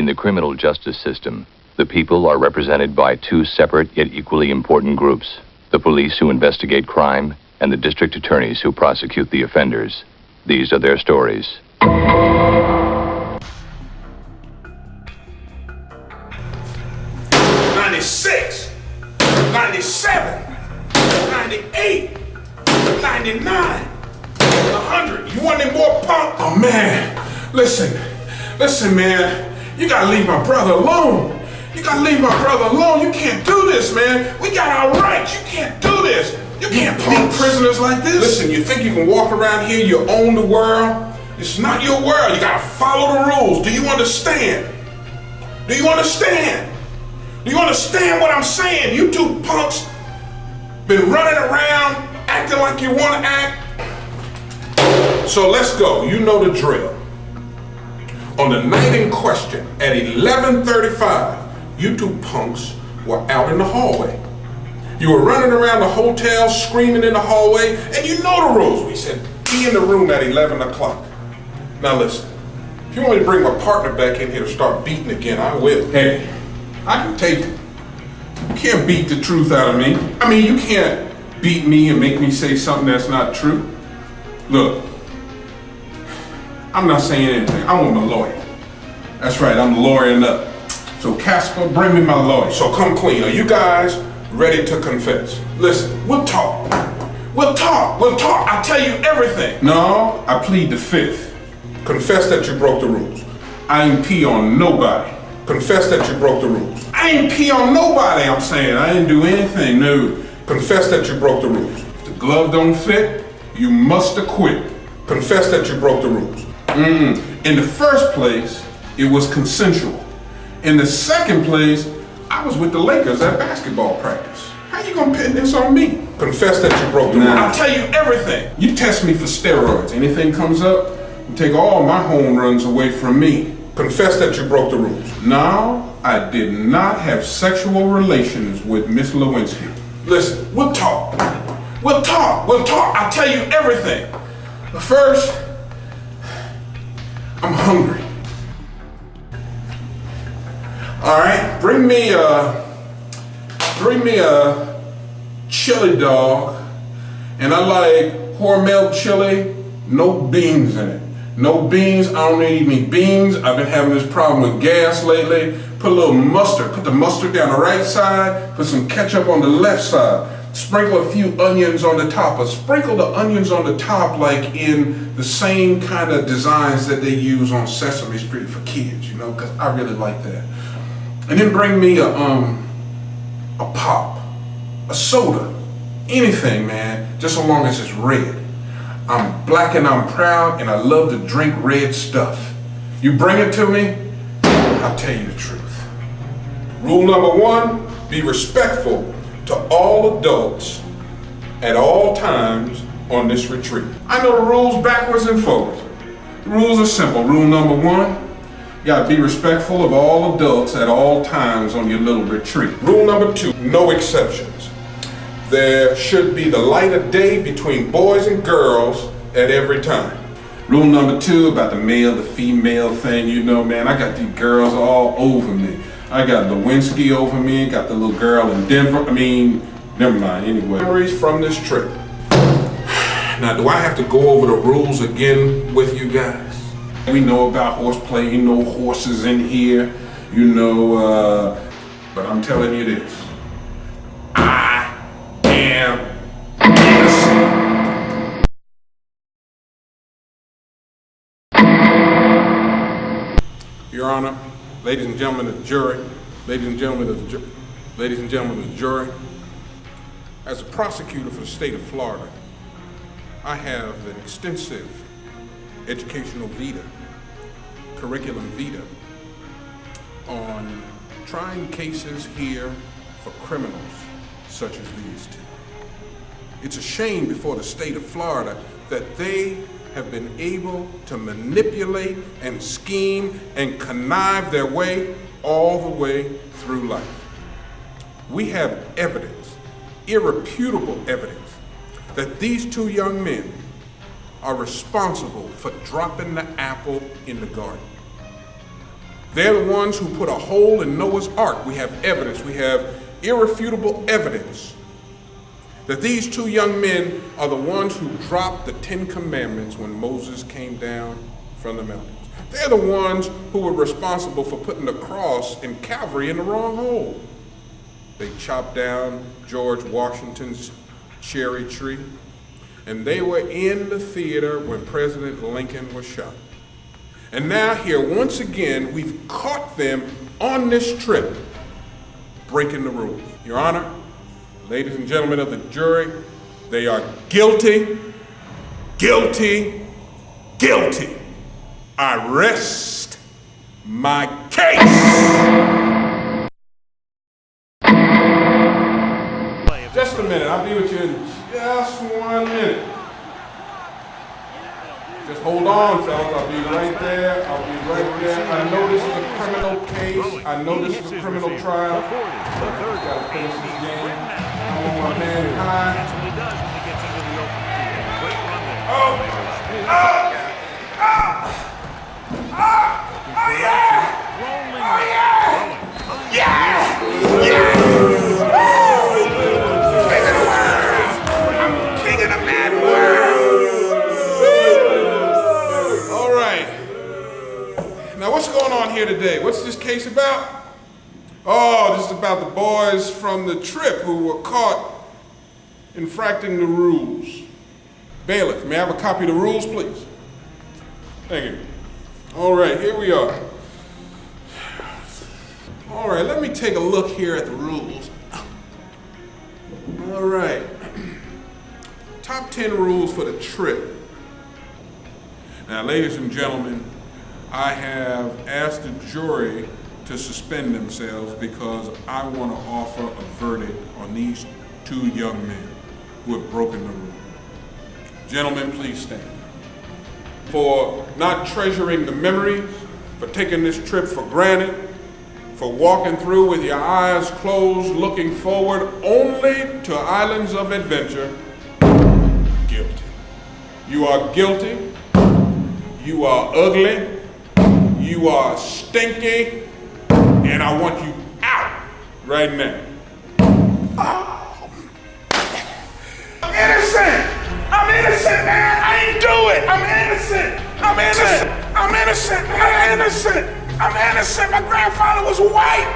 In the criminal justice system, the people are represented by two separate yet equally important groups: the police who investigate crime and the district attorneys who prosecute the offenders. These are their stories. 96, 97, 98, 99, 100. You want any more punk? Oh man, listen, man. You gotta leave my brother alone. You can't do this, man. We got our rights. You can't do this. You can't beat prisoners like this. Listen, you think you can walk around here, you own the world? It's not your world. You gotta follow the rules. Do you understand? Do you understand what I'm saying? You two punks been running around acting like you want to act. So let's go. You know the drill. On the night in question at 11:35, you two punks were out in the hallway. You were running around the hotel, screaming in the hallway, and you know the rules. We said, be in the room at 11 o'clock. Now listen, if you want me to bring my partner back in here to start beating again, I will. Hey, I can take it. You can't beat the truth out of me. I mean, you can't beat me and make me say something that's not true. Look, I'm not saying anything. I want a lawyer. That's right, I'm lawyering up. So Casper, bring me my lawyer. So come clean. Are you guys ready to confess? Listen, we'll talk. I'll tell you everything. No, I plead the fifth. Confess that you broke the rules. I ain't pee on nobody. Confess that you broke the rules. I ain't pee on nobody, I'm saying. I didn't do anything, no. Confess that you broke the rules. If the glove don't fit, you must acquit. Confess that you broke the rules. In the first place, it was consensual. In the second place, I was with the Lakers at basketball practice. How you gonna pin this on me? Confess that you broke the rules. I'll tell you everything. You test me for steroids. Anything comes up, you take all my home runs away from me. Confess that you broke the rules. No, I did not have sexual relations with Miss Lewinsky. Listen, we'll talk. I'll tell you everything. But first, I'm hungry. All right, bring me a chili dog, and I like Hormel chili, no beans in it. No beans, I don't need any beans. I've been having this problem with gas lately. Put a little mustard, put the mustard down the right side, put some ketchup on the left side. Sprinkle a few onions on the top, or sprinkle the onions on the top like in the same kind of designs that they use on Sesame Street for kids, you know, because I really like that. And then bring me a pop, a soda, anything, man, just so long as it's red. I'm black and I'm proud, and I love to drink red stuff. You bring it to me, I'll tell you the truth. Rule number one, be respectful to all adults at all times on this retreat. I know the rules backwards and forwards. The rules are simple. Rule number one, you gotta be respectful of all adults at all times on your little retreat. Rule number two, no exceptions. There should be the light of day between boys and girls at every time. Rule number two, about the male to female thing, you know, man, I got these girls all over me. I got Lewinsky over me, got the little girl in Denver. Never mind, anyway. Memories from this trip. Now, do I have to go over the rules again with you guys? We know about horseplay, you know horses in here, you know, but I'm telling you this. I am innocent. Your Honor, ladies and gentlemen of the jury, ladies and gentlemen of the jury, as a prosecutor for the state of Florida, I have an extensive educational curriculum vita on trying cases here for criminals such as these two. It's a shame before the state of Florida that they have been able to manipulate and scheme and connive their way all the way through life. We have evidence, irrefutable evidence, that these two young men are responsible for dropping the apple in the garden. They're the ones who put a hole in Noah's Ark. We have evidence. We have irrefutable evidence that these two young men are the ones who dropped the 10 Commandments when Moses came down from the mountains. They're the ones who were responsible for putting the cross in Calvary in the wrong hole. They chopped down George Washington's cherry tree, and they were in the theater when President Lincoln was shot. And now here, once again, we've caught them on this trip, breaking the rules. Your Honor, ladies and gentlemen of the jury, they are guilty, guilty, guilty. I rest my case. Just a minute, I'll be with you in just 1 minute. Just hold on, fellas, I'll be right there, I'll be right there. I know this is a criminal case, I know this is a criminal trial. Gotta finish this game. I want my man high. Oh yeah! Oh yeah! Yeah! Yeah! King of the world! I'm king of the mad world! All right. Now what's going on here today? What's this case about? Oh, this is about the boys from the trip who were caught infracting the rules. Bailiff, may I have a copy of the rules, please? Thank you. All right, here we are. All right, let me take a look here at the rules. All right. Top 10 rules for the trip. Now, ladies and gentlemen, I have asked the jury to suspend themselves because I want to offer a verdict on these two young men who have broken the rules. Gentlemen, please stand. For not treasuring the memories, for taking this trip for granted, for walking through with your eyes closed, looking forward only to islands of adventure, guilty. You are guilty, you are ugly, you are stinky, and I want you out right now. Oh. I'm innocent! I'm innocent, man! I ain't do it! I'm innocent! I'm innocent! I'm innocent! I'm innocent! I'm innocent! My grandfather was white!